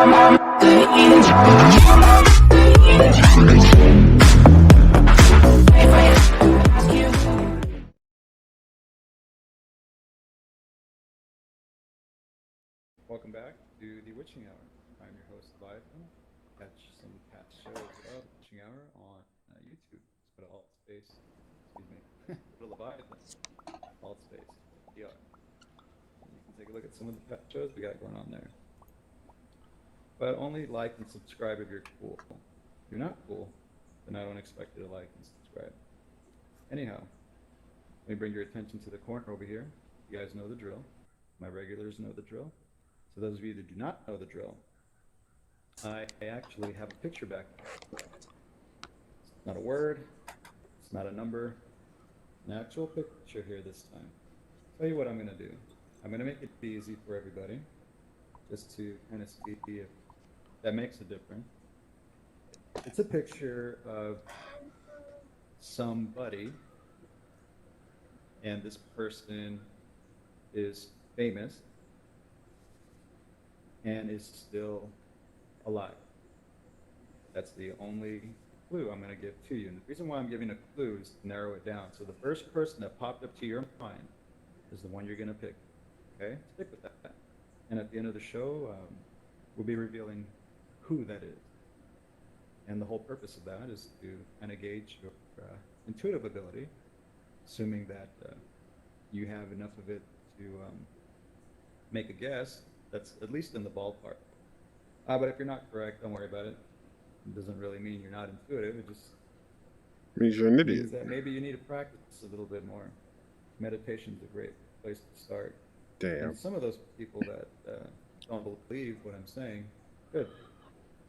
Welcome back to the Witching Hour. I'm your host, Leviathan. Catch some past shows of Witching Hour on YouTube. Just go to Altspace, go to Leviathan, Altspace VR. And you can take a look at some of the past shows we got going on there. But only like and subscribe if you're cool. If you're not cool, then I don't expect you to like and subscribe. Anyhow, let me bring your attention to the corner over here. You guys know the drill. My regulars know the drill. So those of you that do not know the drill, I actually have a picture back there. It's not a word, it's not a number, an actual picture here this time. Tell you what I'm going to do. I'm going to make it easy for everybody, just to kind of see if that makes a difference. It's a picture of somebody, and this person is famous and is still alive. That's the only clue I'm going to give to you. And the reason why I'm giving a clue is to narrow it down. So the first person that popped up to your mind is the one you're going to pick. Okay? Stick with that. And at the end of the show, we'll be revealing who that is. And the whole purpose of that is to kind of gauge your intuitive ability, assuming that you have enough of it to make a guess that's at least in the ballpark. But if you're not correct, don't worry about it. It doesn't really mean you're not intuitive. It just means you're an idiot. Means that maybe you need to practice a little bit more. Meditation's a great place to start. Damn. And some of those people that don't believe what I'm saying, good.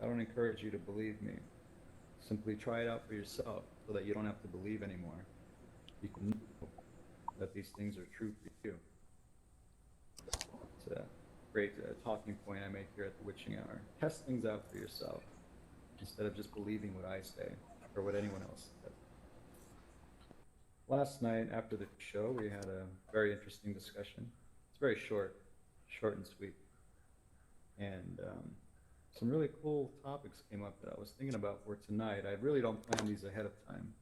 I don't encourage you to believe me. Simply try it out for yourself so that you don't have to believe anymore. You can know that these things are true for you. It's a great talking point I make here at the Witching Hour. Test things out for yourself instead of just believing what I say or what anyone else says. Last night after the show, we had a very interesting discussion. It's very short and sweet. And some really cool topics came up that I was thinking about for tonight. I really don't plan these ahead of time.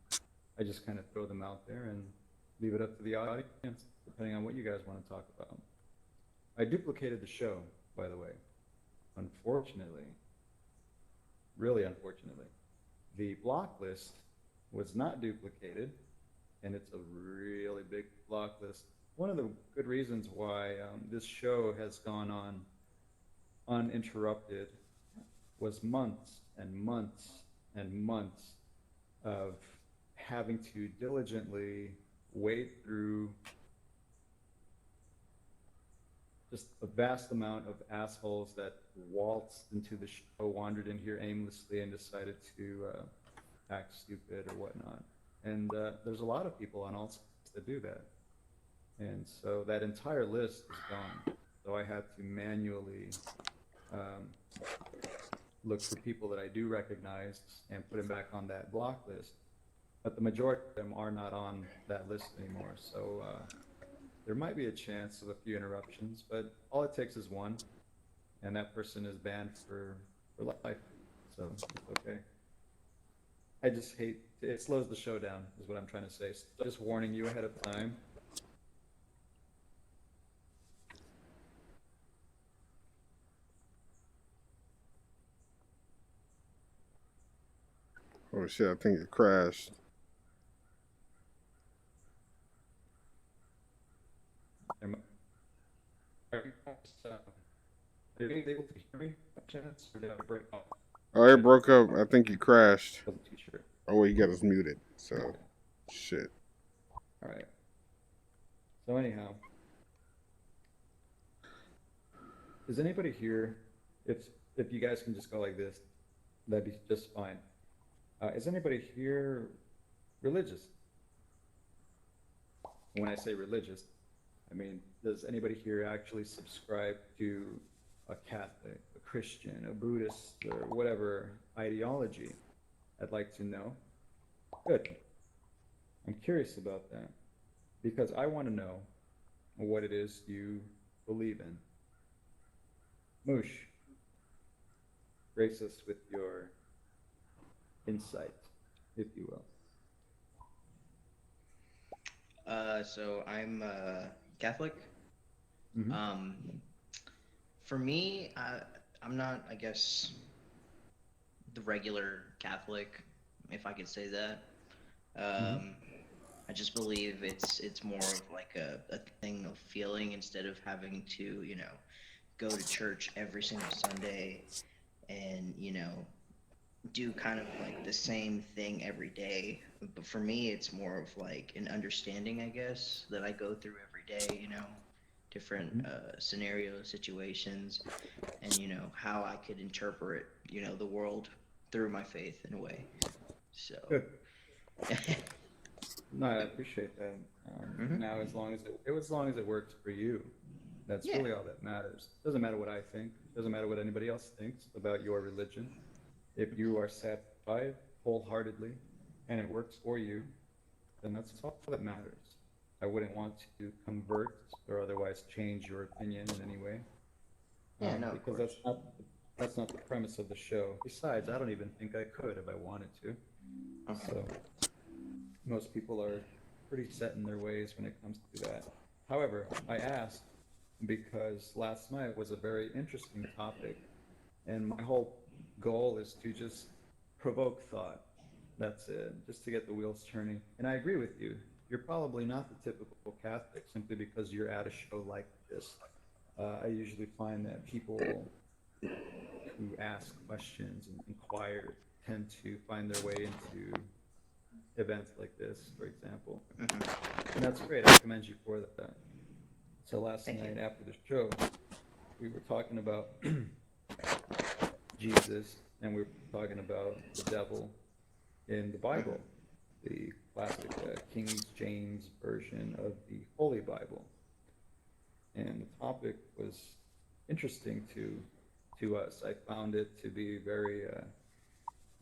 I just kind of throw them out there and leave it up to the audience, depending on what you guys want to talk about. I duplicated the show, by the way. Unfortunately, really unfortunately, the block list was not duplicated, and it's a really big block list. One of the good reasons why this show has gone on uninterrupted was months and months and months of having to diligently wade through just a vast amount of assholes that waltzed into the show, wandered in here aimlessly, and decided to act stupid or whatnot. And there's a lot of people on Altspace that do that. And so that entire list is gone. So I had to manually look for people that I do recognize and put them back on that block list. But the majority of them are not on that list anymore. So there might be a chance of a few interruptions, but all it takes is one, and that person is banned for life. So it's okay. I just hate, it slows the show down, is what I'm trying to say. So just warning you ahead of time. Oh shit, I think it crashed. Are you able to hear me by chance, or did I break off? Oh, it broke up. I think he crashed. Wasn't too sure. Oh, well, he got us muted. So, Okay. Shit. All right. So anyhow, is anybody here? If you guys can just go like this, that'd be just fine. Is anybody here religious? When I say religious, I mean, does anybody here actually subscribe to a Catholic, a Christian, a Buddhist, or whatever ideology? I'd like to know. Good. I'm curious about that because I want to know what it is you believe in. Moosh, grace us with your insight, if you will. So I'm Catholic. Mm-hmm. Um, for me, I'm not, I guess, the regular Catholic, if I could say that. Mm-hmm. Um, I just believe it's more of like a thing of feeling instead of having to, go to church every single Sunday and, do kind of like the same thing every day. But for me, it's more of like an understanding, I guess, that I go through every day, different Mm-hmm. scenarios, situations, and, how I could interpret, the world through my faith in a way. So, Good. yep. No, I appreciate that. Hmm. Now, as long as it works for you, that's Yeah. really all that matters. Doesn't matter what I think. Doesn't matter what anybody else thinks about your religion. If you are satisfied wholeheartedly, and it works for you, then that's all that matters. I wouldn't want to convert or otherwise change your opinion in any way, Yeah, no, of because course. that's not the premise of the show. Besides, I don't even think I could if I wanted to. Okay. So most people are pretty set in their ways when it comes to that. However, I asked because last night was a very interesting topic, and my whole goal is to just provoke thought. That's it, just to get the wheels turning. And I agree with you. You're probably not the typical Catholic simply because you're at a show like this. I usually find that people who ask questions and inquire tend to find their way into events like this, for example. Hmm. And that's great. I commend you for that. So last Thank you. night after the show, we were talking about Jesus and we were talking about the devil in the Bible, Hmm. the classic King James version of the Holy Bible. And the topic was interesting to us. I found it to be very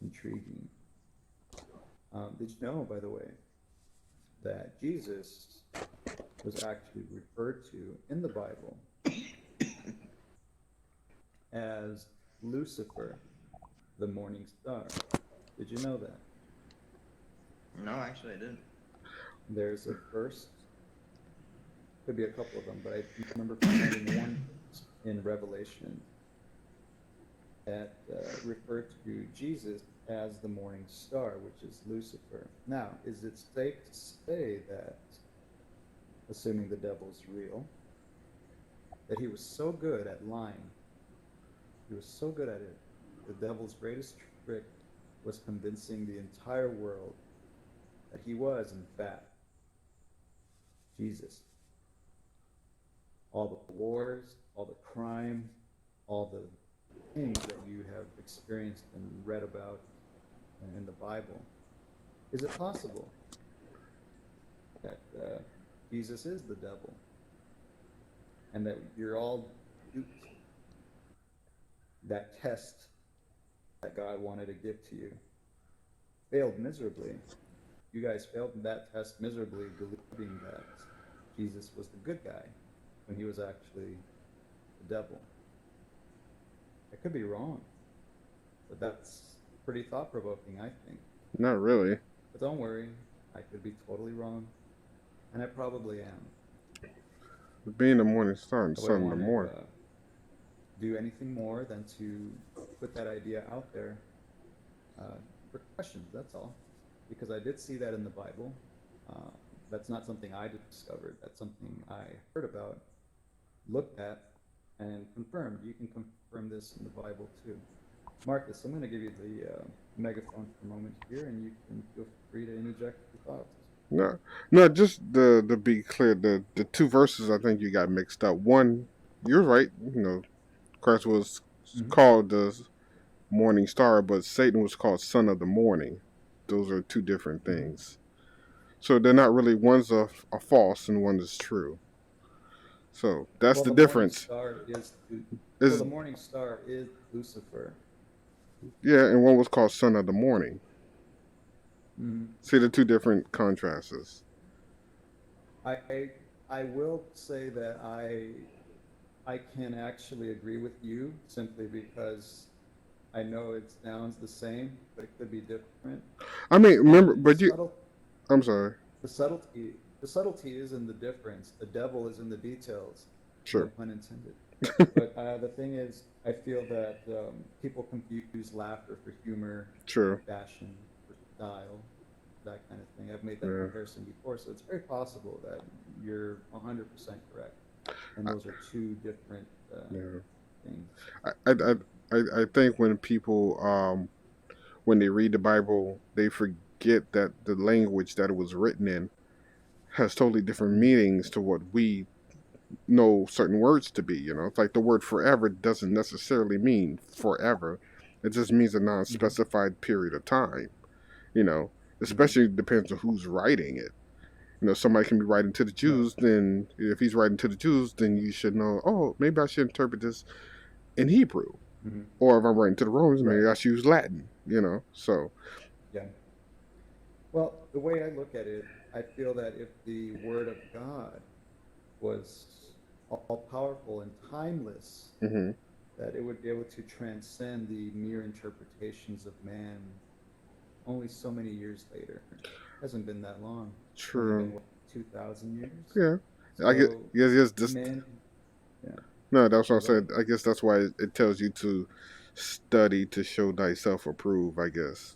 intriguing. Did you know, by the way, that Jesus was actually referred to in the Bible as Lucifer, the morning star? Did you know that? No, actually, I didn't. There's a verse, could be a couple of them, but I remember finding one verse in Revelation that referred to Jesus as the morning star, which is Lucifer. Now, is it safe to say that, assuming the devil's real, that he was so good at lying, he was so good at it, the devil's greatest trick was convincing the entire world that he was, in fact, Jesus? All the wars, all the crime, all the things that you have experienced and read about in the Bible. Is it possible that Jesus is the devil and that you're all duped? That test that God wanted to give to you failed miserably. You guys failed that test miserably, believing that Jesus was the good guy when he was actually the devil. I could be wrong, but that's pretty thought provoking, I think. Not really. But don't worry, I could be totally wrong, and I probably am. Being the morning star and the I wouldn't sun in the want to morning. do anything more than to put that idea out there for questions. That's all, because I did see that in the Bible. Uh, that's not something I discovered. That's something I heard about, looked at, and confirmed. You can confirm this in the Bible too. Marcus, I'm going to give you the megaphone for a moment here, and you can feel free to interject your thoughts. No, no. Just to be clear, the two verses I think you got mixed up. One, you're right. Christ was Mm-hmm. called the morning star, but Satan was called son of the morning. Those are two different Mm-hmm. things. So they're not really, one's a false and one is true. So that's Well, the the morning difference. star is well, Is the morning star is Lucifer. Yeah, and one was called son of the morning. Mm-hmm. See the two different contrasts. I I will say that I can actually agree with you simply because I know it sounds the same, but it could be different. I mean, remember, And but you. I'm sorry. the subtlety is in the difference. The devil is in the details. No Sure. pun intended. But the thing is, I feel that people confuse laughter for humor, True. fashion for style, that kind of thing. I've made that Yeah. comparison before, so it's very possible that you're 100% correct, and I, those are two different yeah. things. I, I, I, I think when people when they read the Bible, they forget that the language that it was written in has totally different Mm, meanings to what we know certain words to be. It's like the word forever doesn't necessarily mean forever. It just means a mhm, non-specified period of time. You know, mhm. especially depends on who's writing it. Somebody can be writing to the Right. Jews. Then, if he's writing to the Jews, then you should know. Oh, maybe I should interpret this in Hebrew. Mhm. Or if I'm writing to the Romans, maybe Right. I should use Latin. So Yeah. Well, the way I look at it, I feel that if the Word of God was all powerful and timeless, hmm that it would be able to transcend the mere interpretations of man only so many years later. It hasn't been that long. It's only true. been, what, 2,000 years? Yeah, I get. So, Yes, yes. This man, yeah. no, that's what I No, go ahead. said. I guess that's why it tells you to study to show thyself approved. I guess.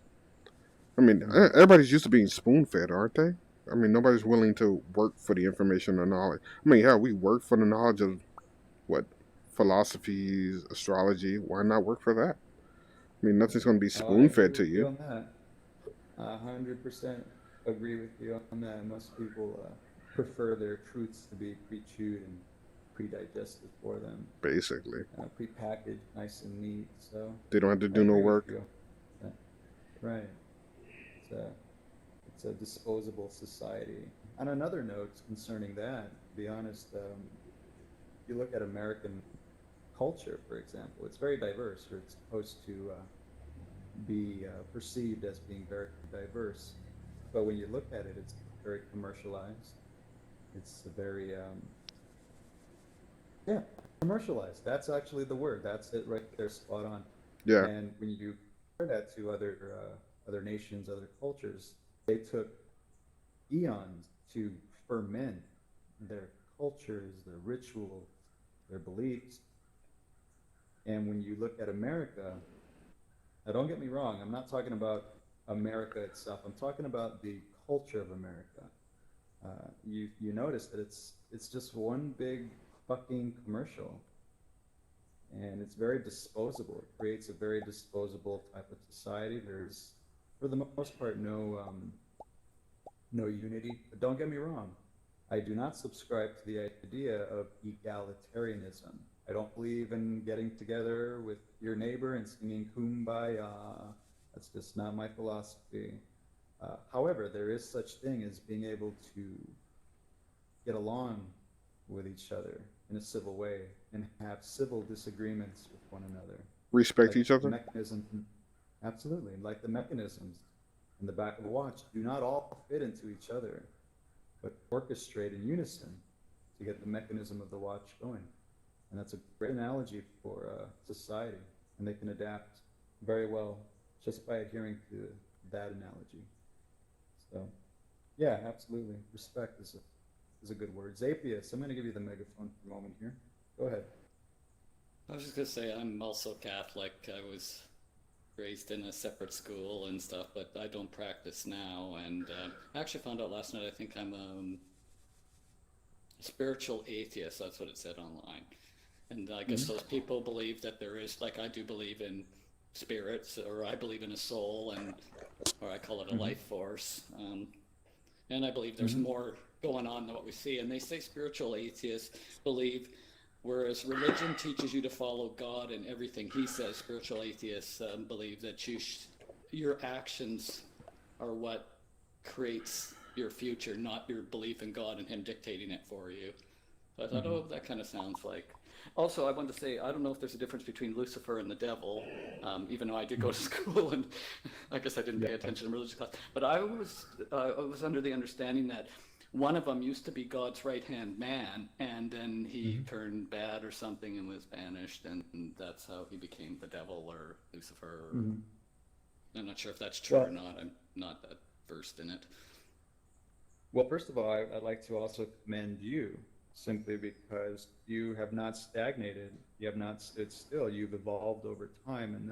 I mean, Mm. everybody's used to being spoon fed, aren't they? I mean, nobody's willing to work for the information or knowledge. I mean, yeah, we work for the knowledge of what philosophies, astrology. Why not work for that? I mean, nothing's going to be Oh, I spoon agree fed with to you you. on that. 100% agree with you on that. Most people prefer their truths to be pre-chewed and pre-digested for them, Basically, pre-packaged, nice and neat. So they don't have to I do no agree with work. you. Uh, Right. It's a, it's a disposable society. On another note concerning that, to be honest, you look at American culture, for example, it's very diverse, or it's supposed to be perceived as being very diverse. But when you look at it, it's very commercialized. It's very, yeah, commercialized. That's actually the word. That's it right there, spot on. Yeah, And when you compare that to other nations, other cultures, they took eons to ferment their cultures, their rituals, their beliefs. And when you look at America, now don't get me wrong, I'm not talking about America itself. I'm talking about the culture of America. You notice that it's just one big fucking commercial, and it's very disposable. It creates a very disposable type of society. There's, for the most part, no unity. But don't get me wrong, I do not subscribe to the idea of egalitarianism. I don't believe in getting together with your neighbor and singing kumbaya. That's just not my philosophy. However, there is such thing as being able to get along with each other in a civil way and have civil disagreements with one another. respect Like each the other. mechanism, absolutely, like the mechanisms in the back of a watch do not all fit into each other, but orchestrate in unison to get the mechanism of the watch going. And that's a great analogy for society, and they can adapt very well just by adhering to that analogy. So, yeah, absolutely. Respect is a good word. Zapius, I'm going to give you the megaphone for a moment here. Go ahead. I was just gonna say I'm also Catholic. I was raised in a separate school and stuff, but I don't practice now. And I actually found out last night I think I'm a spiritual atheist. That's what it said online. And I guess those Mm-hmm. people believe that there is, like I do believe in spirits, or I believe in a soul, and or I call it a Mm-hmm. life force. And I believe there's Mm-hmm. more going on than what we see. And they say spiritual atheists believe, whereas religion teaches you to follow God and everything He says, spiritual atheists believe that your actions are what creates your future, not your belief in God and Him dictating it for you. So I thought, Mm-hmm. oh, that kind of sounds like. Also, I wanted to say, I don't know if there's a difference between Lucifer and the devil, even though I did go to school and I guess I didn't Yeah. pay attention in religious class. But I was under the understanding that one of them used to be God's right-hand man, and then he turned bad or something and was banished, and that's how he became the devil or Lucifer. I'm not sure if that's true or not. I'm not that versed in it. Well, first of all, I'd like to also commend you simply because you have not stagnated. You have not stood still. You've evolved over time, and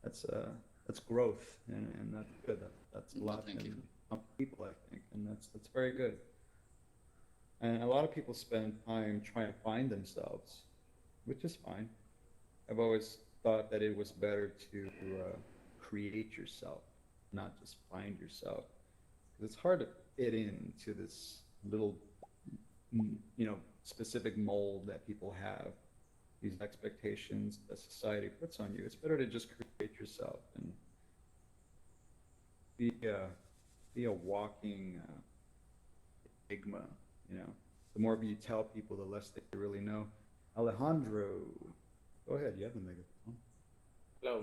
that's growth, and that's good. That's a Well, lot thank you. in some people, I think, and that's very good. And a lot of people spend time trying to find themselves, which is fine. I've always thought that it was better to create yourself, not just find yourself. 'Cause it's hard to fit into this little, specific mold that people have, these expectations that society puts on you. It's better to just create yourself and be a walking enigma. The more you tell people, the less they really know. Alejandro, go ahead. You have the megaphone. Hello,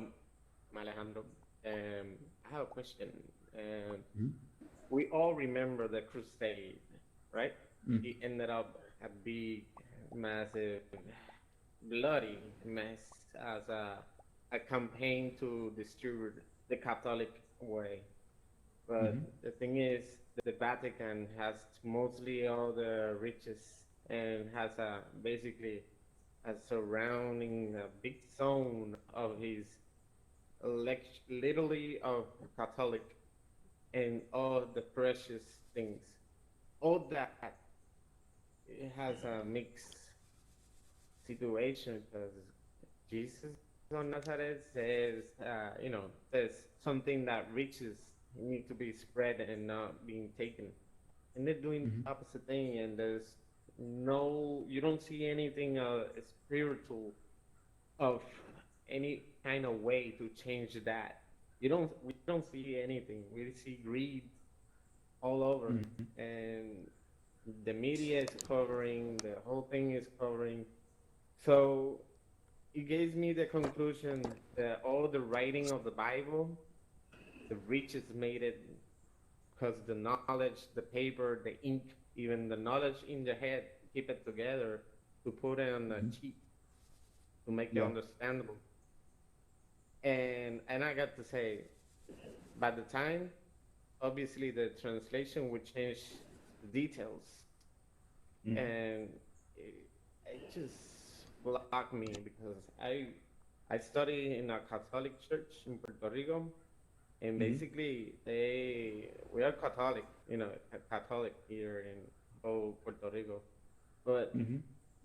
I'm Alejandro. I have a question. Mhm. We all remember the crusade, right? Mm. It ended up a big, massive, bloody mess as a campaign to destroy the Catholic way. But the thing is, the Vatican has mostly all the riches and has basically a surrounding a big zone of his literally of Catholic and all the precious things. All that it has a mixed situation because Jesus on Nazareth says, there's something that riches need to be spread and not being taken. And they're doing the opposite thing, and you don't see anything spiritual of any kind of way to change that. We don't see anything. We see greed all over, and the media is covering, the whole thing is covering. So it gives me the conclusion that all the writing of the Bible, the riches made it because the knowledge, the paper, the ink, even the knowledge in the head, keep it together to put it on the sheet to make it understandable. And I got to say, by the time, obviously the translation would change the details, and it just blocked me because I study in a Catholic church in Puerto Rico, and basically we are Catholic, Catholic here in Puerto Rico, but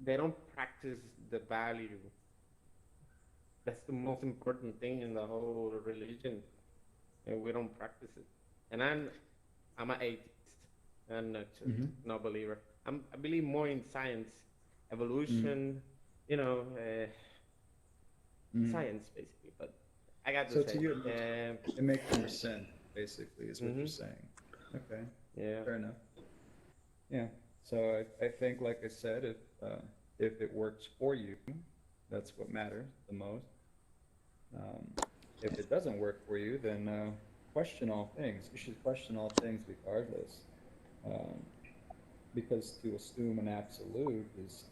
they don't practice the value. That's the most important thing in the whole religion, and we don't practice it. And I'm an atheist. I'm not no believer. I believe more in science, evolution, science basically. But I got to So say, to you, it makes more sense, basically, is what you're saying. Okay. yeah, Fair enough. Yeah. So I think, like I said, if it works for you, that's what matters the most. If it doesn't work for you, then question all things. You should question all things regardless, because to assume an absolute is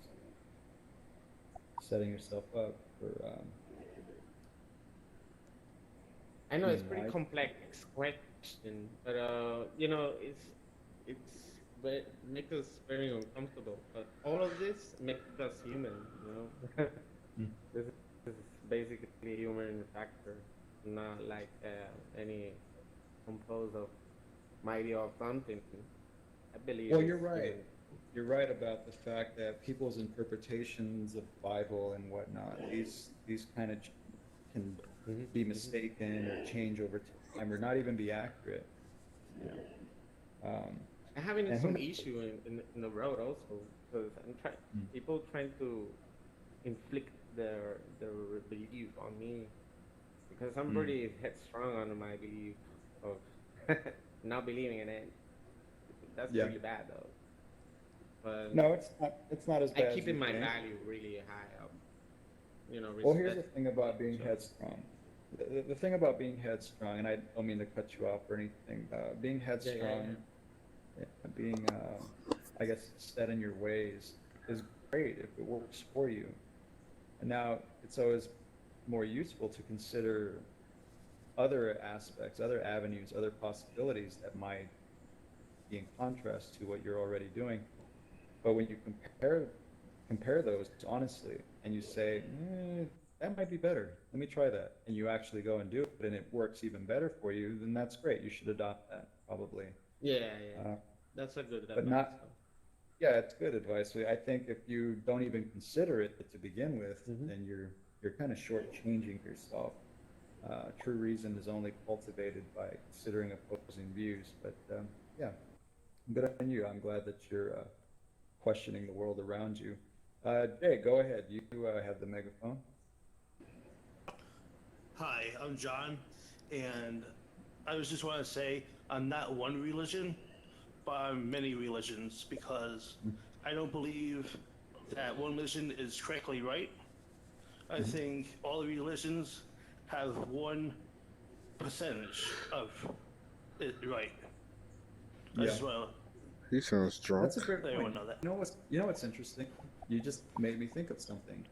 setting yourself up for I know being it's pretty lied. complex question, but it's but make us very uncomfortable. But all of this make us human, Mm. This is basically a human factor, not like any composed of mighty or something. I believe Well, it's you're right. human. You're right about the fact that people's interpretations of the Bible and whatnot, these kind of can be mistaken or change over time or not even be accurate. You know. I'm having And some who? issue in the road also because people trying to inflict their belief on me because I'm pretty headstrong on my belief of not believing in it. That's Yeah. really bad though. But No, it's not. It's not as I bad as keep you in my think. value really high up. Well, here's Respect. the thing about being So, headstrong. The thing about being headstrong, and I don't mean to cut you off or anything, being yeah, yeah, headstrong being, I guess, set in your ways is great if it works for you. And now it's always more useful to consider other aspects, other avenues, other possibilities that might be in contrast to what you're already doing. But when you compare those honestly, and you say, that might be better. Let me try that, and you actually go and do it, and it works even better for you, then that's great. You should adopt that probably. Yeah, yeah. Uh, That's a good but advice. not, yeah, it's good advice. I think if you don't even consider it to begin with, then you're kind of shortchanging yourself. True reason is only cultivated by considering opposing views. But yeah, good on you. I'm glad that you're questioning the world around you. Jay, go ahead. You have the megaphone. Hi, I'm John, and I was just want to say I'm not one religion, but I'm many religions because I don't believe that one religion is correctly right. I think all the religions have one percentage of it right. I Yeah, just want He sounds drunk. that's a to fair let everyone point. know that. You know what's interesting? You just made me think of something.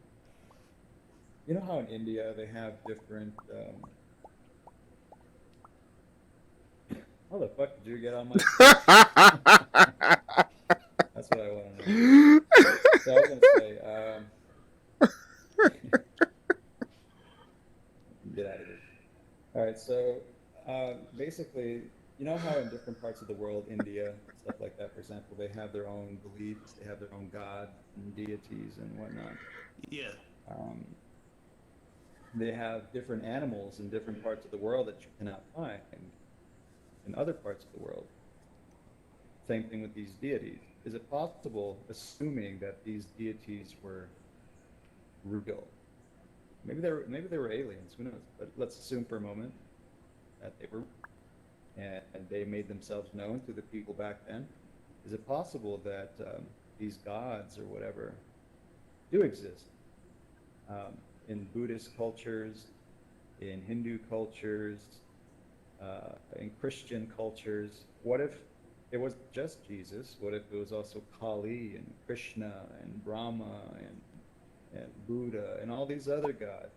You know how in India they have different. How the fuck did you get on my? That's what I want to know. So I was gonna say, get out of here. All right, so basically, you know how in different parts of the world, India, stuff like that, for example, they have their own beliefs, they have their own gods and deities and whatnot. Yeah, Um, they have different animals in different parts of the world that you cannot find in other parts of the world. Same thing with these deities. Is it possible, assuming that these deities were real? Maybe they were aliens. Who knows? But let's assume for a moment that they were, and they made themselves known to the people back then. Is it possible that these gods or whatever do exist in Buddhist cultures, in Hindu cultures, in Christian cultures? What if it was just Jesus? What if it was also Kali and Krishna and Brahma and Buddha and all these other gods?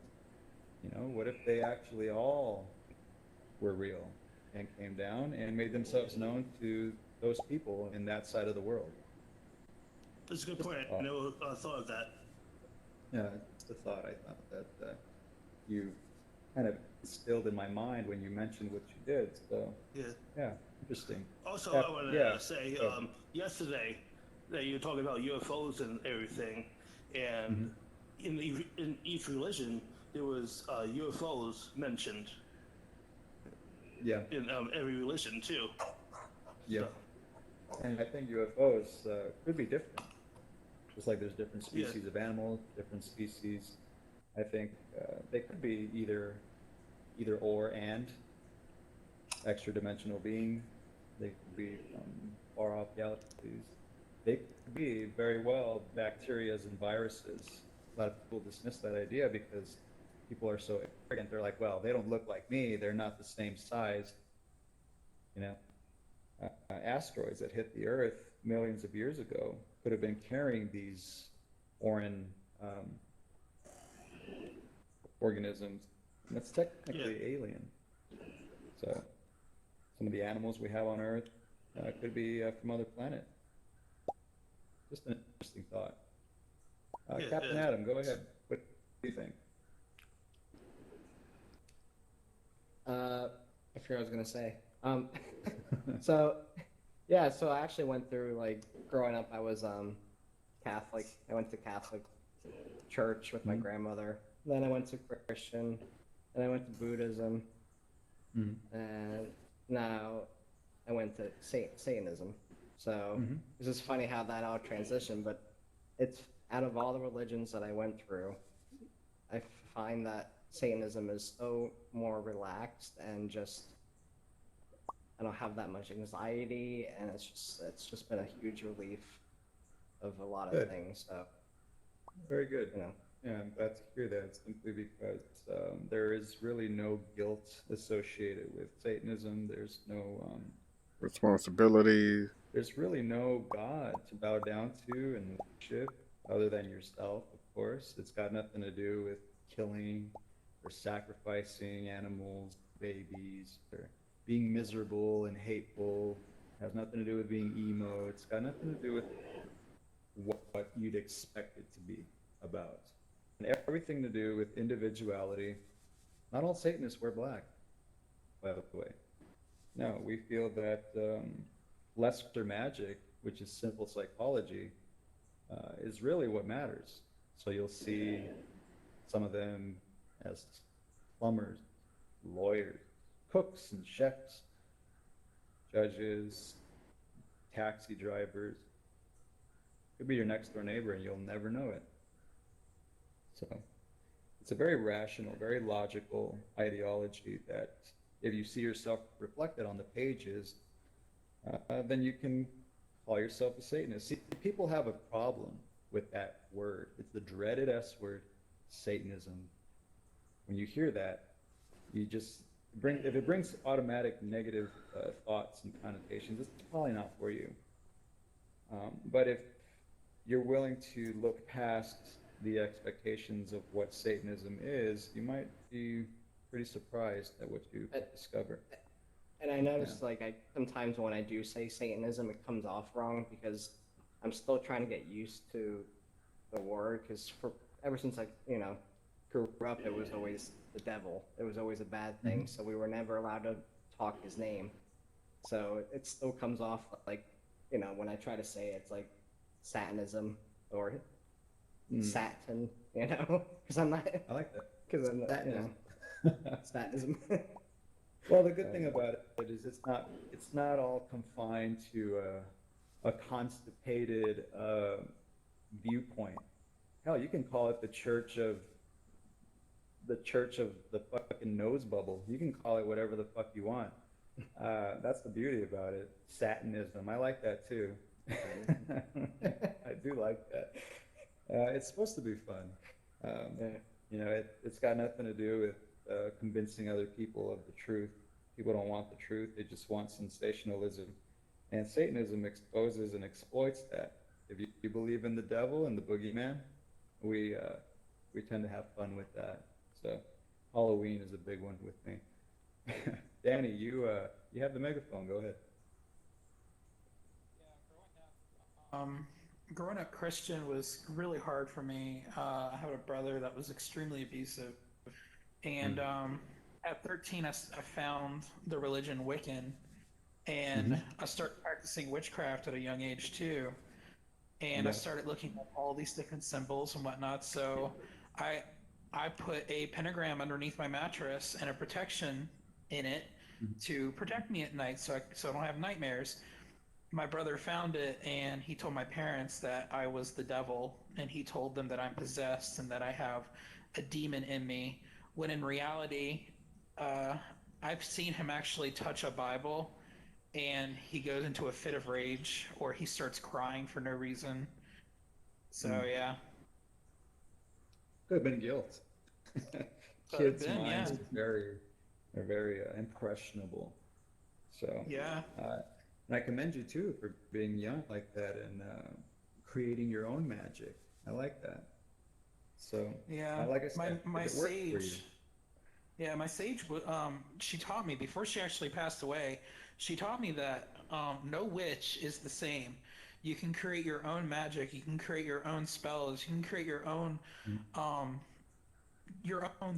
What if they actually all were real and came down and made themselves known to those people in that side of the world? that's a good Just point. a I thought. never thought of that. Yeah, just a thought. I thought that you kind of instilled in my mind when you mentioned what you did. So Yeah. yeah, interesting. Also, Yeah, I want yeah. to say Go ahead. yesterday that you were talking about UFOs and everything, and Mhm. in each religion there was UFOs mentioned Yeah, in every religion too. yeah. So, And I think UFOs could be different. Just like there's different yeah, species of animals, different species. I think they could be either or and extra dimensional being. They could be from far off galaxies. They could be very well bacterias and viruses. A lot of people dismiss that idea because people are so arrogant. They're like, well, they don't look like me. They're not the same size. You know, asteroids that hit the Earth millions of years ago could have been carrying these foreign organisms. And that's yeah, technically alien. So some of the animals we have on Earth could be from other planets. Just an interesting thought. yeah, Captain yeah. Adam, go ahead. What do you think? I forgot what I was gonna say. So yeah, so I actually went through like growing up. I was Catholic. I went to Catholic church with my Mhm. grandmother. Then I went to Christian. Then I went to Buddhism, Mhm. and now I went to Satanism. So Mhm. it's just funny how that all transitioned. But it's out of all the religions that I went through, I find that Satanism is so more relaxed and just I don't have that much anxiety, and it's just been a huge relief of a lot of Good. things. So Very good. you know, Yeah, I'm glad to hear that simply because there is really no guilt associated with Satanism. There's no responsibilities. There's really no God to bow down to and worship other than yourself, of course. It's got nothing to do with killing or sacrificing animals, babies, or being miserable and hateful. It has nothing to do with being emo. It's got nothing to do with what you'd expect it to be about. And everything to do with individuality. Not all Satanists wear black, by the way. No, we feel that lesser magic, which is simple psychology, is really what matters. So you'll see some of them as plumbers, lawyers, cooks and chefs, judges, taxi drivers. Could be your next door neighbor and you'll never know it. So it's a very rational, very logical ideology that if you see yourself reflected on the pages, then you can call yourself a Satanist. See, people have a problem with that word. It's the dreaded S word, Satanism. When you hear that, you just if it brings automatic negative thoughts and connotations, it's probably not for you. But if you're willing to look past the expectations of what Satanism is, you might be pretty surprised at what you discover. And I noticed, like, sometimes when I do say Satanism, it comes off wrong because I'm still trying to get used to the word. Because ever since I, grew up, it was always the devil. It was always a bad thing. So we were never allowed to talk his name. So it still comes off like, when I try to say it, it's like Satanism or Satan, because I'm not. I like that. Because I'm not, Satanism. Well, the good thing about it is it's not all confined to a constipated viewpoint. Hell, you can call it the church of the fucking nose bubble. You can call it whatever the fuck you want. That's the beauty about it. Satanism. I like that too. I do like that. It's supposed to be fun. It's got nothing to do with convincing other people of the truth. People don't want the truth. They just want sensationalism. And Satanism exposes and exploits that. If you believe in the devil and the boogeyman, we tend to have fun with that. So Halloween is a big one with me. Danny, you have the megaphone. Go ahead. Growing up Christian was really hard for me. I had a brother that was extremely abusive. And at 13, I found the religion Wiccan. And I started practicing witchcraft at a young age too. And I started looking at all these different symbols and whatnot. So I put a pentagram underneath my mattress and a protection in it to protect me at night so I don't have nightmares. My brother found it and he told my parents that I was the devil, and he told them that I'm possessed and that I have a demon in me, when in reality I've seen him actually touch a Bible and he goes into a fit of rage or he starts crying for no reason. So yeah. Could have been guilt. Kids' minds are very impressionable. So yeah. And I commend you too for being young like that and creating your own magic. I like that. So yeah, like I said, my sage. Yeah, my sage. She taught me before she actually passed away. She taught me that no witch is the same. You can create your own magic. You can create your own spells. You can create your own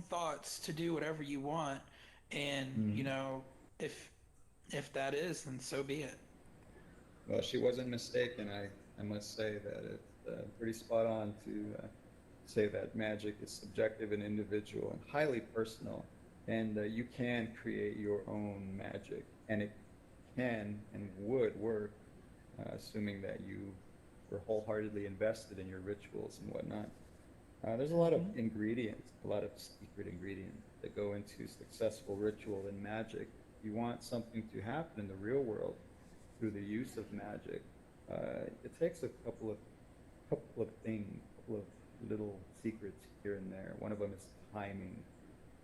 thoughts to do whatever you want. And if that is, then so be it. Well, she wasn't mistaken. I must say that it's pretty spot on to say that magic is subjective and individual and highly personal, and you can create your own magic, and it can and would work, assuming that you were wholeheartedly invested in your rituals and whatnot. There's a lot of ingredients, a lot of secret ingredients that go into successful ritual and magic. You want something to happen in the real world through the use of magic. It takes a couple of things, a couple of little secrets here and there. One of them is timing,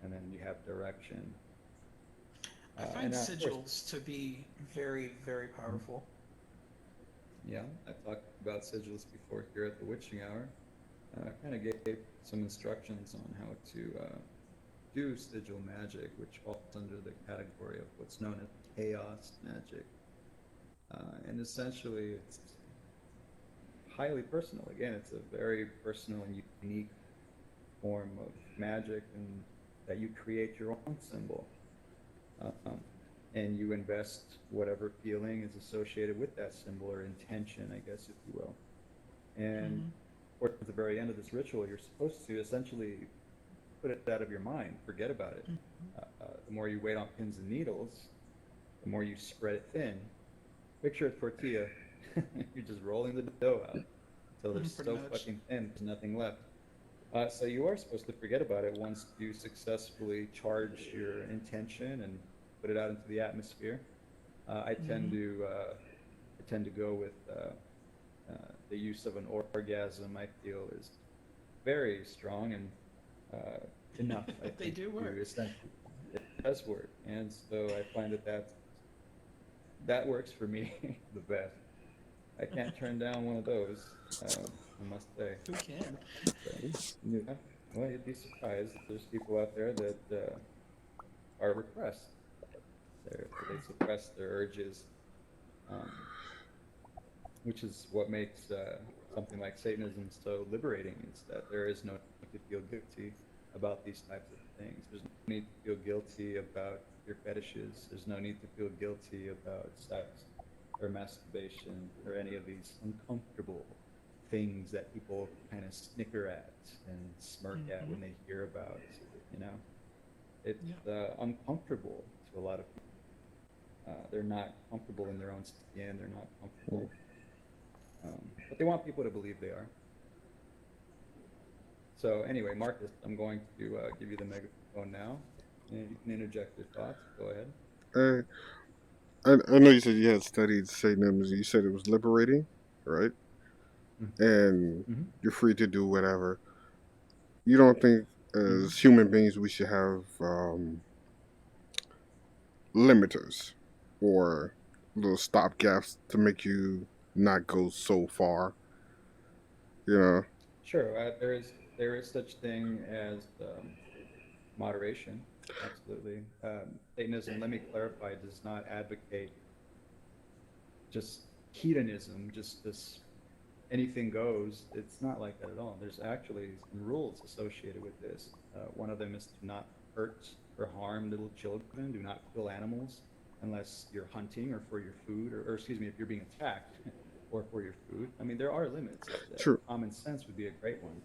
and then you have direction. I find And of course, sigils to be very, very powerful. yeah, I've talked about sigils before here at the Witching Hour. I kind of gave some instructions on how to do sigil magic, which falls under the category of what's known as chaos magic. And essentially, it's highly personal. Again, it's a very personal and unique form of magic, and that you create your own symbol. Um, and you invest whatever feeling is associated with that symbol or intention, I guess, if you will. And towards the very end of this ritual, you're supposed to essentially put it out of your mind, forget about it. The more you wait on pins and needles, the more you spread it thin. Picture a tortilla. You're just rolling the dough out until they're Pretty so much. fucking thin, there's nothing left. So you are supposed to forget about it once you successfully charge your intention and put it out into the atmosphere. I tend to go with the use of an orgasm. I feel is very strong and enough. I They think do to work. essentially it does work, and so I find that works for me the best. I can't turn down one of those. I must say. Who can? So, yeah. Well, you'd be surprised. There's people out there that are repressed. They suppress their urges, um, which is what makes something like Satanism so liberating. Is that there is no need to feel guilty about these types of things. There's no need to feel guilty about your fetishes. There's no need to feel guilty about sex or masturbation or any of these uncomfortable things that people kind of snicker at and smirk at when they hear about. You know, it's uncomfortable to a lot of people. They're not comfortable in their own skin. They're not comfortable, but they want people to believe they are. So anyway, Marcus, I'm going to give you the megaphone now, and you can interject your thoughts. Go ahead. I know you said you had studied Satanism. You said it was liberating, right? And Mhm. you're free to do whatever. You don't think, as human beings, we should have limiters or little stopgaps to make you not go so far? You know? Sure, there is such thing as moderation. Absolutely. Satanism, let me clarify, does not advocate just hedonism, just this anything goes. It's not like that at all. There's actually some rules associated with this. One of them is to not hurt or harm little children. Do not kill animals unless you're hunting or for your food, or excuse me, if you're being attacked or for your food. I mean, there are limits. True. Common sense would be a great one.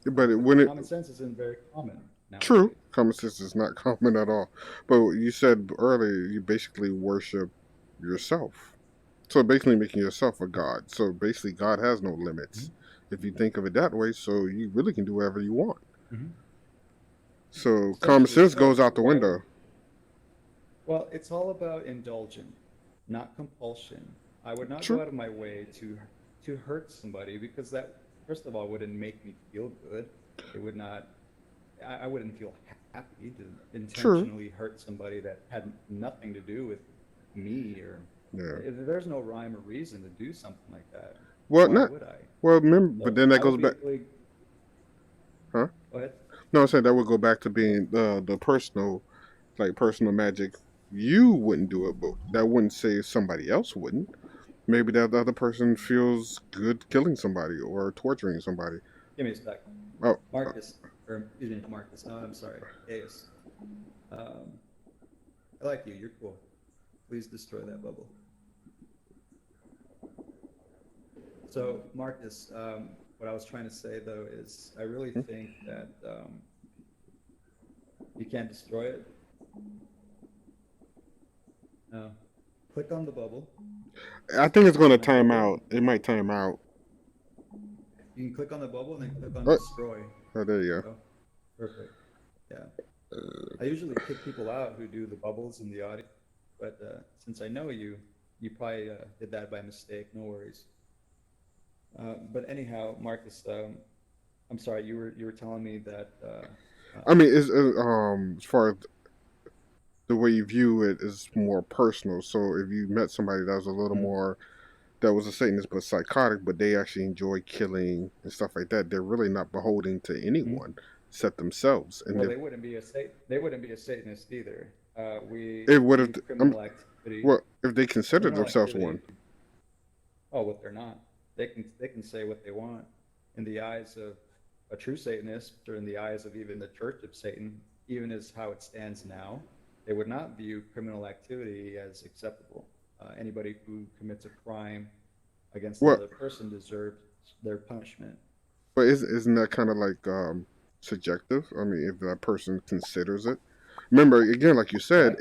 But But common sense isn't very common true, nowadays. common sense is not common at all. But you said earlier you basically worship yourself. So basically making yourself a god. So basically God has no limits. If you think of it that way, so you really can do whatever you want. Mm-hmm. So common sense goes out the window. Well, it's all about indulgence, not compulsion. I would not go True. out of my way to hurt somebody, because that, first of all, wouldn't make me feel good. It would not. I wouldn't feel happy to intentionally hurt somebody that had nothing to do with me, or there's no rhyme or reason to do something like that. Well, Why would I? Well, remember, So but then that I would goes be back. really, Huh? go ahead. No, I said that would go back to being the personal, like personal magic. You wouldn't do it, but that wouldn't say somebody else wouldn't. Maybe that other person feels good killing somebody or torturing somebody. Give me a sec. Oh, Marcus, or excuse me, Marcus. No, I'm sorry. Gaius. Um, I like you. You're cool. Please destroy that bubble. So, Marcus, what I was trying to say, though, is I really think that you can't destroy it. No. Click on the bubble. I think it's going to time out. It might time out. You can click on the bubble and then click on destroy. Oh, there you go. Oh, perfect. Yeah. I usually kick people out who do the bubbles in the audio, but since I know you, you probably did that by mistake. No worries. But anyhow, Marcus, I'm sorry. You were telling me that. I mean, as far the way you view it is more personal. So if you met somebody that was a little Mhm. more that was a Satanist but psychotic, but they actually enjoy killing and stuff like that, they're really not beholden to anyone except themselves. And Well, they wouldn't be a Satanist either. We it would have, view well, if they consider criminal themselves activity. one, Oh, what they're not. They can say what they want in the eyes of a true Satanist, or in the eyes of even the Church of Satan, even as how it stands now. They would not view criminal activity as acceptable. Anybody who commits a crime against what? another person deserves their punishment. But isn't that kind of like subjective? I mean, if that person considers it. Remember, again, like you I said, like,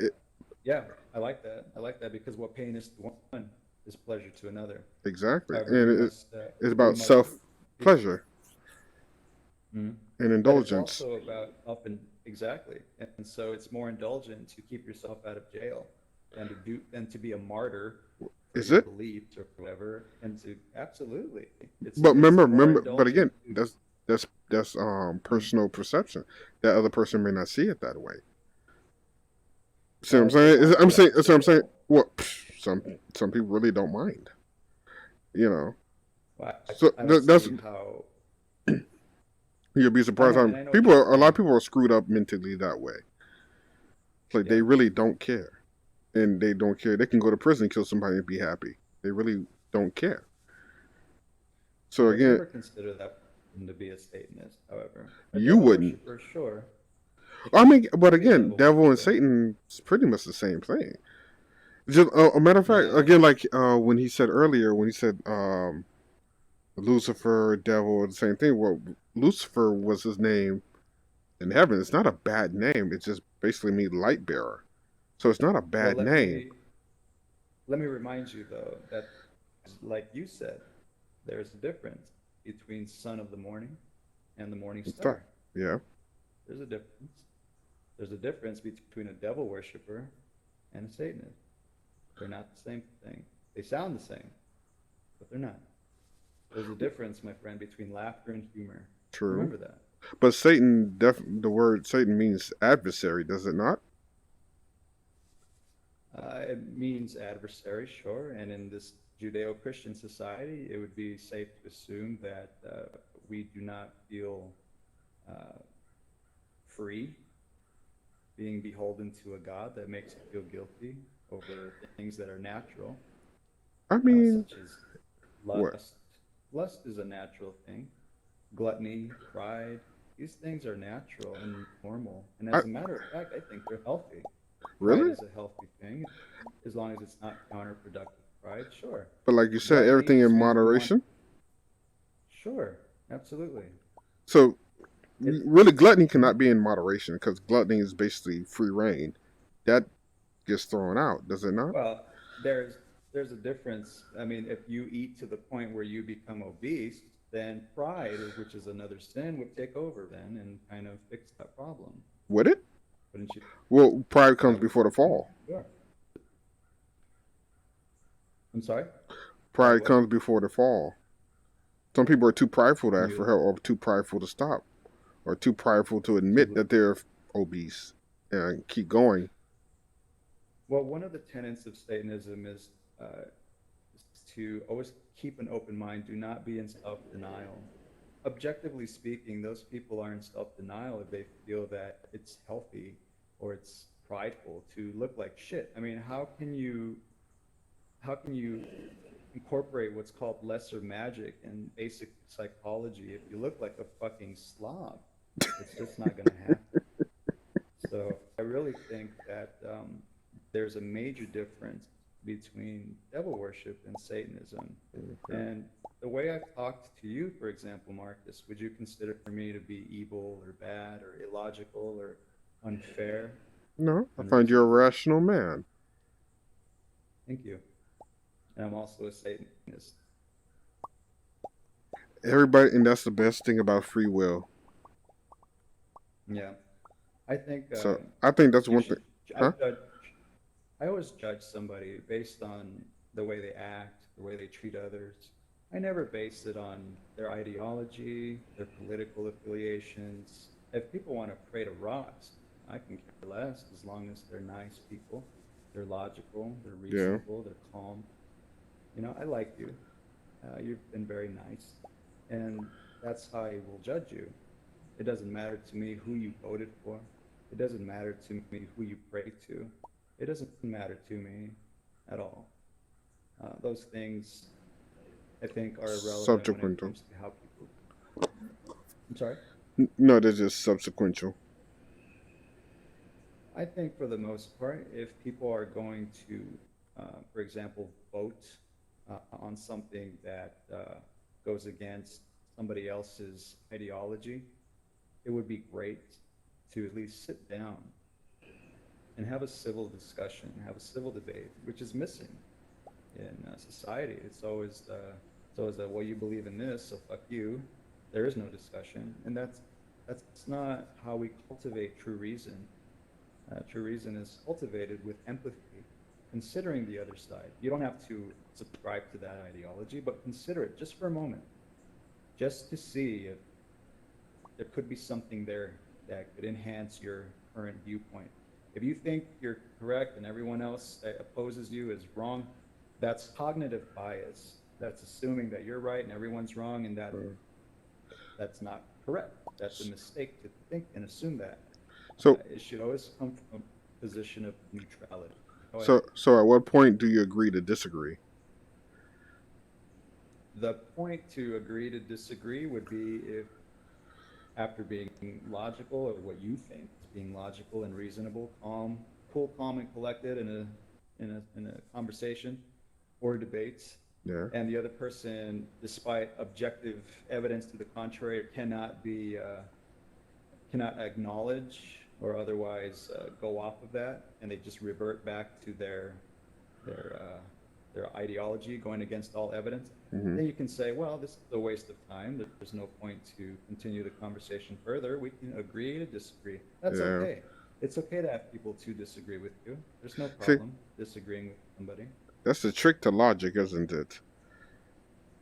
yeah, I like that. I like that because what pain is to one is pleasure to another. exactly, However, and it's we about must self be, pleasure Mhm. and But it's indulgence. also about up and exactly, and so it's more indulgent to keep yourself out of jail than to be a martyr for Is your it? beliefs or whatever, and to absolutely, But it's more remember. But indulgent again, to. that's Mhm. personal perception. That other person may not see it that way. See what I'm Well, as saying? long as I'm you saying. So I'm saying. understand, Well, some people really don't mind. You know. well, So I don't that's see how. you'll be I surprised know, how and I know what people. you're A lot of saying. people are screwed up mentally that way. It's like they Yeah, really don't care, and they don't care. They can go to prison, kill somebody, and be happy. They really don't care. I So would again, never consider that person to be a Satanist. However, a you devil wouldn't. worshiper, sure, I mean, it but can be a again, devil devil and worshiper. Satan is pretty much the same thing. Just a matter of fact, Yeah, again, like when he said earlier, when he said Lucifer, devil, the same thing. Well, Lucifer was his name in heaven. It's not a bad name. It just basically means light bearer. So it's not a well, bad name. let me remind you though that, like you said, there's a difference between son of the morning and the morning In fact, star. yeah. There's a difference. There's a difference between a devil worshiper and a Satanist. They're not the same thing. They sound the same, but they're not. There's a difference, my friend, between laughter and humor. True. Remember that. But Satan, the word Satan means adversary, does it not? It means adversary, sure, and in this Judeo-Christian society, it would be safe to assume that we do not feel uh, free being beholden to a God that makes you feel guilty over things that are natural, I mean, such as what? lust. Lust is a natural thing. Gluttony, pride, these things are natural and normal. And I as a matter of fact, I think they're healthy. Pride really? is a healthy thing as long as it's not counterproductive pride, sure. But like you said, Gluttony everything in just means we want, moderation. sure, absolutely. So It's, really, gluttony mhm. cannot be in moderation because gluttony is basically free reign. That gets thrown out, does it not? Well, there's a difference. I mean, if you eat to the point where you become obese, then pride, which is another sin, would take over then and kind of fix that problem, Would it? wouldn't you? Well, pride I comes would, before the yeah, fall. sure. I'm sorry? Pride Pride what? comes before the fall. Some people are too prideful to Can ask for you, help, or too prideful to stop, or too prideful to admit to, that they're obese and keep going. well, one of the tenets of Satanism is to always keep an open mind, do not be in self-denial. Objectively speaking, those people are in self-denial if they feel that it's healthy or it's prideful to look like shit. I mean, how can you incorporate what's called lesser magic and basic psychology if you look like a fucking slob? It's just not going to happen. So I really think that there's a major difference between devil worship and Satanism. Okay. And the way I've talked to you, for example, Marcus, would you consider me to be evil or bad or illogical or unfair? No, I Under find those you're a terms? rational man. Thank you. And I'm also a Satanist. Everybody, and that's the best thing about free will. Yeah. I think So I think that's you one thing. should. I Huh? judge. I always judge somebody based on the way they act, the way they treat others. I never base it on their ideology, their political affiliations. If people want to pray to rocks, I can care less as long as they're nice people. They're logical. They're Yeah. reasonable. They're calm. You know, I like you. You've been very nice, and that's how I will judge you. It doesn't matter to me who you voted for. It doesn't matter to me who you pray to. It doesn't matter to me at all. Those things, I think, are irrelevant when it Subsequent. comes to how people. I'm sorry. No, they're just subsequential. I think for the most part, if people are going to, for example, vote on something that goes against somebody else's ideology, it would be great to at least sit down and have a civil discussion, have a civil debate, which is missing in society. It's always well, you believe in this, so fuck you. There is no discussion, and that's not how we cultivate true reason. True reason is cultivated with empathy, considering the other side. You don't have to subscribe to that ideology, but consider it just for a moment, just to see if there could be something there that could enhance your current viewpoint. If you think you're correct and everyone else that opposes you is wrong, that's cognitive bias. That's assuming that you're right and everyone's wrong, and that's not correct. That's a mistake to think and assume that. So, It should always come from a position of neutrality. Go so, ahead. so, at what point do you agree to disagree? The point to agree to disagree would be if, after being logical, or what you think is being logical and reasonable, cool, calm, and collected in a conversation or debates, Yeah. and the other person, despite objective evidence to the contrary, cannot acknowledge or otherwise go off of that, and they just revert back to their ideology, going against all evidence. Then you can say, well, this is a waste of time. There's no point to continue the conversation further. We can agree to disagree. That's Yeah. okay. It's okay to have people to disagree with you. There's no See- problem disagreeing with somebody. That's the trick to logic, isn't it?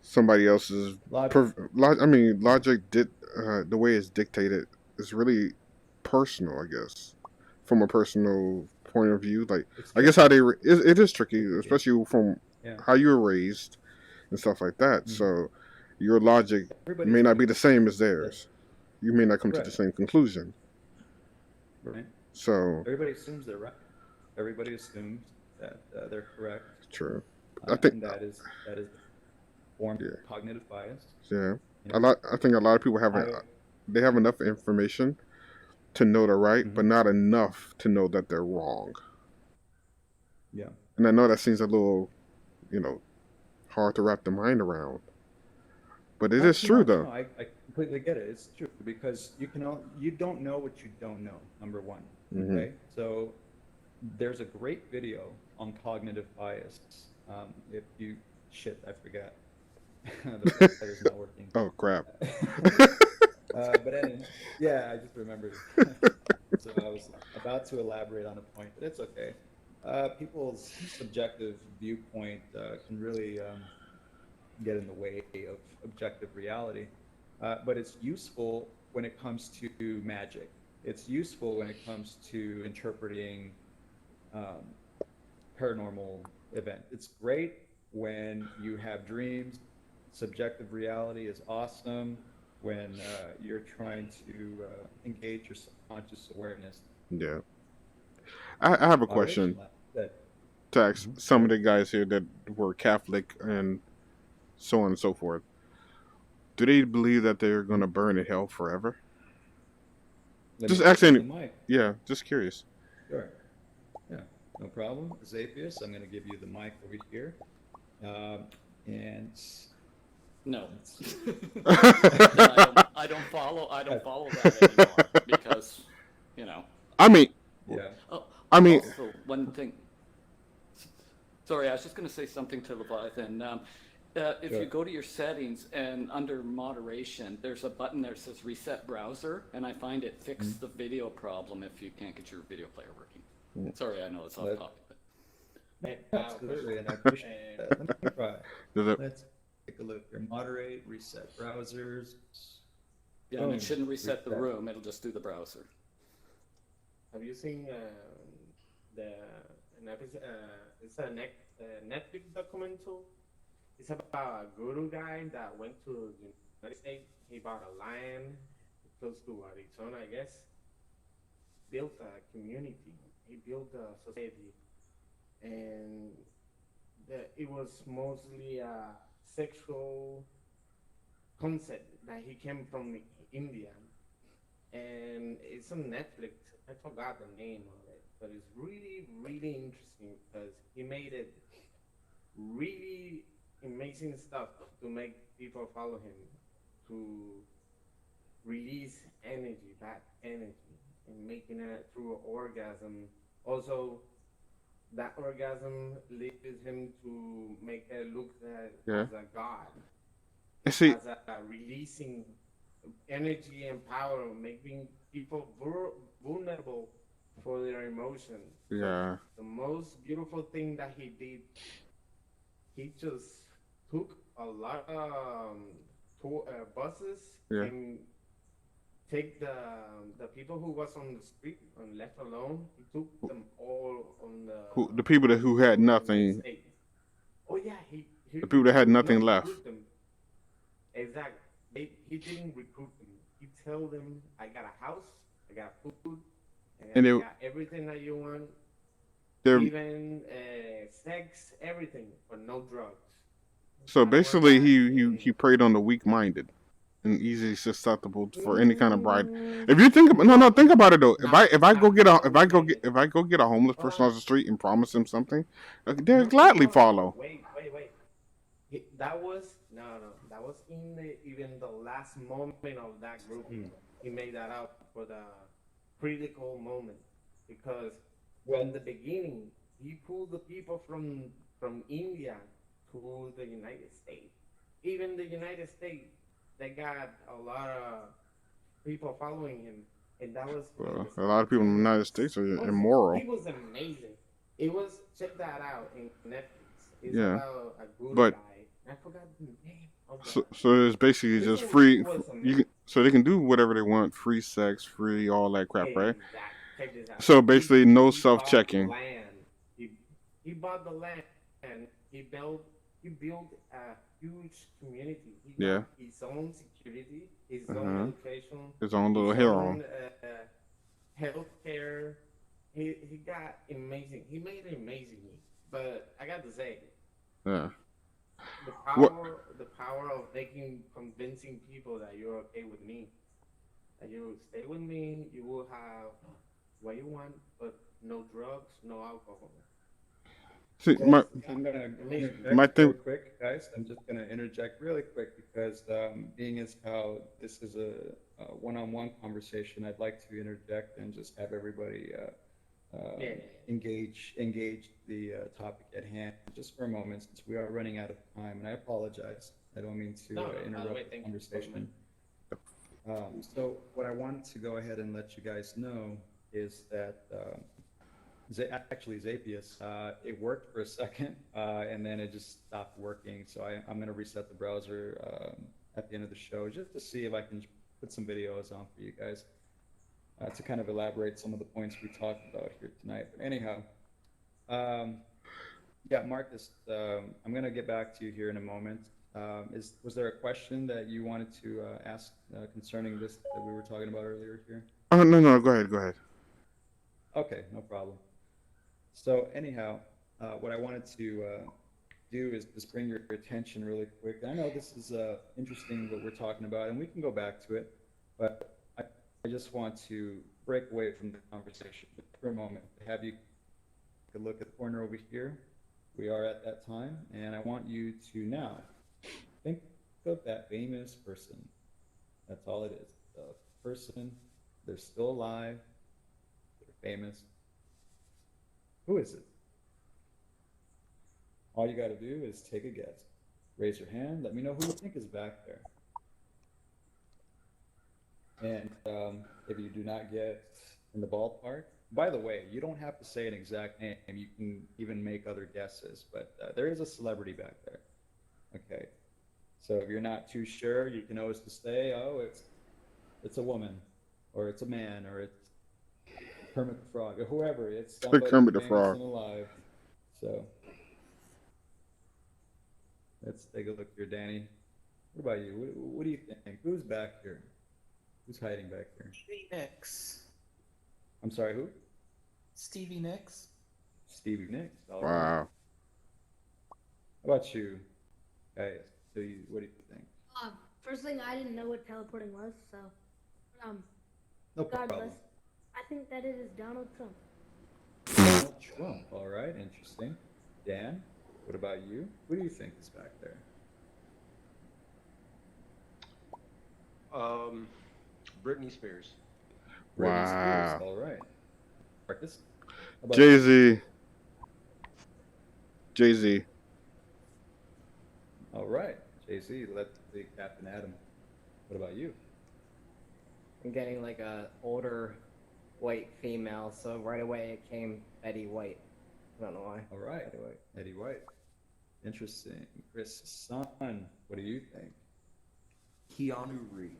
Somebody else's. Logic. Logic the way it's dictated is really personal, I guess, from a personal point of view. Like, It's I guess tricky. it is tricky, especially from Yeah. how you were raised and stuff like that. Mhm. So your logic Everybody's may not be different. the same as theirs. You may not come to the Right. same conclusion. Right. So Everybody assumes they're right. Everybody assumes that they're correct. true. I think- and that is the form Yeah. of cognitive bias. Yeah, You a know? lot. I think a lot of people I- they have enough information to know they're right, Mhm. but not enough to know that they're wrong. Yeah. And I know that seems a little, hard to wrap the mind around. But it Not is too true, much. though. No, I completely get it. It's true because you don't know what you don't know. Number one. Mhm. Okay. So there's a great video on cognitive bias. If you I forgot. The player's not working. Oh crap! But anyway, yeah, I just remembered. So I was about to elaborate on a point, but it's okay. People's subjective viewpoint can really get in the way of objective reality. But it's useful when it comes to magic. It's useful when it comes to interpreting paranormal event. It's great when you have dreams. Subjective reality is awesome when you're trying to engage your subconscious awareness. Yeah. I have a Moderation, question that to ask Mhm. some of the guys here that were Catholic and so on and so forth. Do they believe that they're going to burn in hell forever? let Just me ask give you any- the mic. Yeah, just curious. Sure. Yeah, no problem. As atheist, I'm going to give you the mic over here. And No. I I don't follow that anymore because, mean, yeah, Oh, I mean- also one thing. Sorry, I was just going to say something to Leviathan. If Sure. you go to your settings and under moderation, there's a button there that says reset browser, and I find it fixed the video problem if you can't get your video player working. Sorry, I know it's off Let- topic. But absolutely. And I appreciate that. Let me try. does it, Let's take a look here. Moderate, reset browsers. yeah, and Boom. it shouldn't reset the Reset. room; it'll just do the browser. have you seen the an episode? It's a Netflix documentary. It's about a guru guy that went to the United States. He bought a land close to Arizona, I guess. Built a community. He built a society, and it was mostly a sexual concept that he came from India, and it's on Netflix. I forgot the name of it, but it's really, really interesting because he made it really amazing stuff to make people follow him, to release energy, that energy, and making it through orgasm. Also, that orgasm leads him to make it look Yeah. as a god, And see, as a releasing energy and power, making people vulnerable for their emotions. yeah, The most beautiful thing that he did, he just took a lot of buses yeah. and take the people who was on the street and left alone. He took them all on The people that who had to the United nothing, States. Oh yeah, he the people that had did nothing not left. recruit them. Exactly. He didn't recruit them. He tell them, I got a house, I got food, and And I they got everything that you want, they're even sex, everything, but no drugs. so I don't want basically that. he preyed on the weak-minded and easily susceptible for any kind of bride. Mm, If you think about, no, think about it though. If I go not get for a open-minded. if I go get a homeless person Uh, off the street and promise him something, they'll no, gladly no, no, no. follow. Wait. That was no. That was in even the last moment of that group. He made that up for the critical moment because in the beginning he pulled the people from India to the United States. Even the United States, they got a lot of people following him, and that was when the A lot of people in the United Satanics States are was he immoral. was amazing. It was check that out in Netflix. It's Yeah, about a good but guy. I forgot the name of the. so it's basically just Listen, free. it was You amazing. can, so they can do whatever they want, free sex, free all that crap, right? Exact. Check this out. So basically, no He bought the self-checking. land. He he bought the land. He built a huge community. He got Yeah, his own security, his own uh-huh. education, His own little his hero. own healthcare. He got amazing. He made it amazingly. But I got to say, Yeah. the What? power of making convincing people that you're okay with me, that you stay with me, you will have what you want, but no drugs, no alcohol. See, Well, I'm gonna Amazing. my interject real thing. quick, guys. I'm just gonna interject really quick because being as how this is a one-on-one conversation, I'd like to interject and just have everybody Yeah. engage the topic at hand just for a moment, since we are running out of time. And I apologize. I don't mean to No, by the way, interrupt the thank you for conversation. So what I wanted to go ahead and let you guys know is that actually Zapius, it worked for a second, and then it just stopped working. So I'm going to reset the browser at the end of the show just to see if I can put some videos on for you guys to kind of elaborate some of the points we talked about here tonight. But anyhow, yeah, Marcus, I'm going to get back to you here in a moment. Was there a question that you wanted to ask concerning this that we were talking about earlier here? Oh no, go ahead. Okay, no problem. So anyhow, what I wanted to do is just bring your attention really quick. I know this is interesting what we're talking about, and we can go back to it, but I just want to break away from the conversation for a moment. Have you take a look at the corner over here? We are at that time, and I want you to now think of that famous person. That's all it is. A person, they're still alive, they're famous. Who is it? All you got to do is take a guess. Raise your hand. Let me know who you think is back there. And if you do not get in the ballpark, by the way, you don't have to say an exact name. You can even make other guesses, but there is a celebrity back there. Okay. So if you're not too sure, you can always just say, oh, it's a woman, or it's a man, or it's a Kermit the Frog, or whoever. It's Pick somebody Kermit the famous Frog. and alive. So let's take a look here, Danny. What about you? What do you think? Who's back here? Who's hiding back here? Stevie Nicks. I'm sorry, who? Stevie Nicks. Stevie Nicks. All right. Wow. How about you, guys? What do you think? First thing, I didn't know what teleporting was, so No God problem. bless. I think that it is Donald Trump. Donald Trump. All right, interesting. Dan, what about you? What do you think is back there? Britney Spears. Britney Wow. Spears. All right. Marcus? How about Jay you? Z. Jay Z. All right. Jay-Z, let's see Captain Adam. What about you? I'm getting like a older white female, so right away it came Betty White. I don't know why. All right. Betty White. Eddie White. Interesting. Chris Son, what do you think? Keanu Reeves.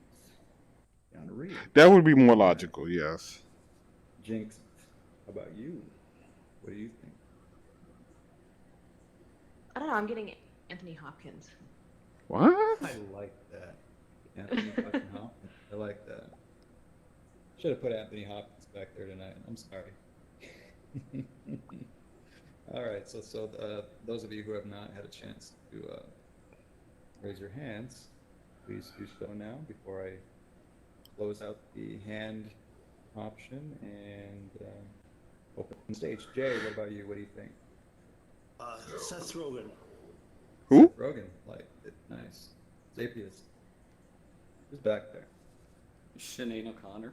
Keanu Reeves. That would be more logical, yes. Jinx, how about you? What do you think? I don't know. I'm getting Anthony Hopkins. What? I like that. Anthony fucking Hopkins. I like that. Should have put Anthony Hopkins back there tonight. I'm sorry. All right. So those of you who have not had a chance to raise your hands, please do so now before I close out the hand option and open the stage. Jay, what about you? What do you think? Seth Rogen. Who? Rogan, like it. Nice. Zapius. Who's back there? Sinead O'Connor.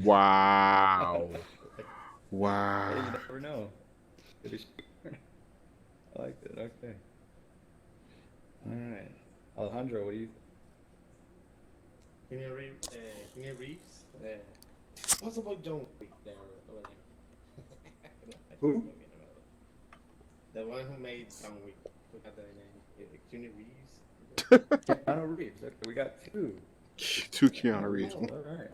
Wow. Hey, Wow. you never know. Could be- I like it. Okay. All right. Alejandro, what do you think? Keanu Reeves. What's about John Wick there? Over there? Who? The one who made John Wick. Forgot the name. Keanu Reeves. Keanu Reeves. Okay, we got two. Two Keanu Reeves. All right.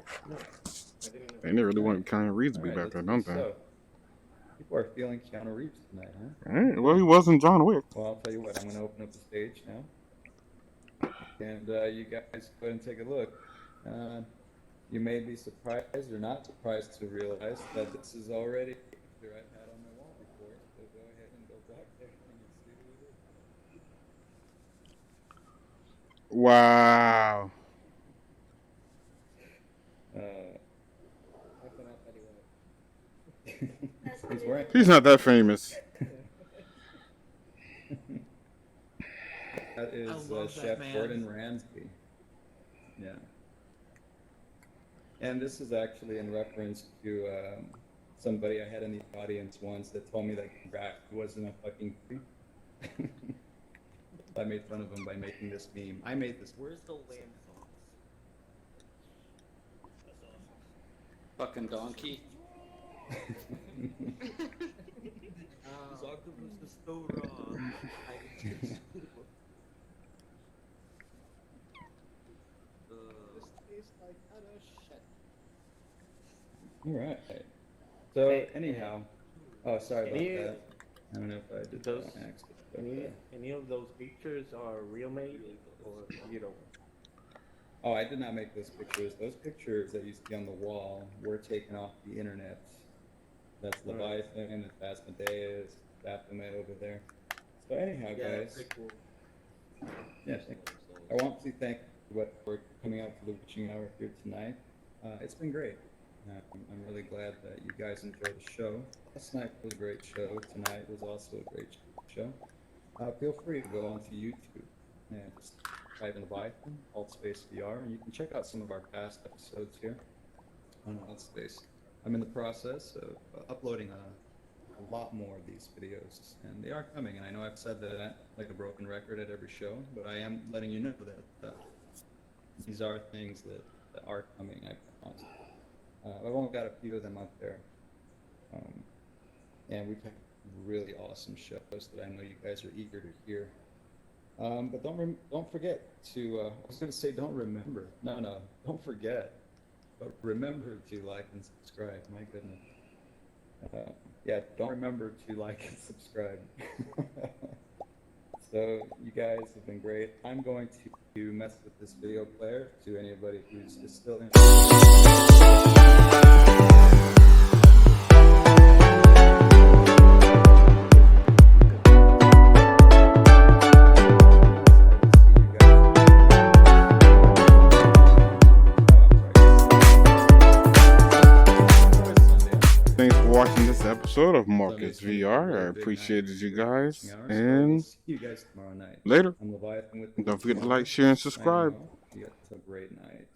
I didn't know. They really want Keanu Reeves to All be right, back let's there, see. don't they? So, people are feeling Keanu Reeves tonight, huh? All right. Well, he wasn't John Wick. Well, I'll tell you what. I'm going to open up the stage now, and you guys go ahead and take a look. You may be surprised or not surprised to realize that this is already a picture I've had on my wall before. So go ahead and go back there and you see who it is. Wow. Definitely not Betty White. That's He's it. wearing. He's not that famous. That is love that Chef man. Gordon Ramsay. Yeah. And this is actually in reference to somebody I had in the audience once that told me that Gravity wasn't a fucking creep. I made fun of him by making this meme. I made this. Where's the lamb sauce? Fucking donkey. This octopus is so raw. This tastes like utter shit. All right. So Hey, anyhow, oh sorry about any- that. I don't know if I did Those- that on accident. but, Any of those pictures are real made or you don't? Oh, I did not make those pictures. Those pictures that you see on the wall were taken off the internet. That's Alright. Leviathan, that's Asmodeus, Baphomet over there. So anyhow, guys, pretty cool. yeah, I want to thank you for coming out to the witching hour here tonight. It's been great. I'm really glad that you guys enjoyed the show. Last night was a great show. Tonight was also a great show. Feel free to go onto YouTube and just type in Leviathan, Altspace VR, and you can check out some of our past episodes here on Altspace. I'm in the process of uploading a lot more of these videos, and they are coming. And I know I've said that like a broken record at every show, but I am letting you know that these are things that are coming. I promise. I've only got a few of them up there, and we've had really awesome shows that I know you guys are eager to hear. But don't forget to. I was going to say don't remember. No, don't forget But remember to like and subscribe. My goodness. Yeah, don't remember to like and subscribe. So you guys have been great. I'm going to mess with this video player to anybody who's still interested. Thanks for watching this episode of Marcus VR. I appreciated you guys. And See you guys tomorrow night. later. I'm Leviathan with Don't forget to like, share, and subscribe. You guys have a great night.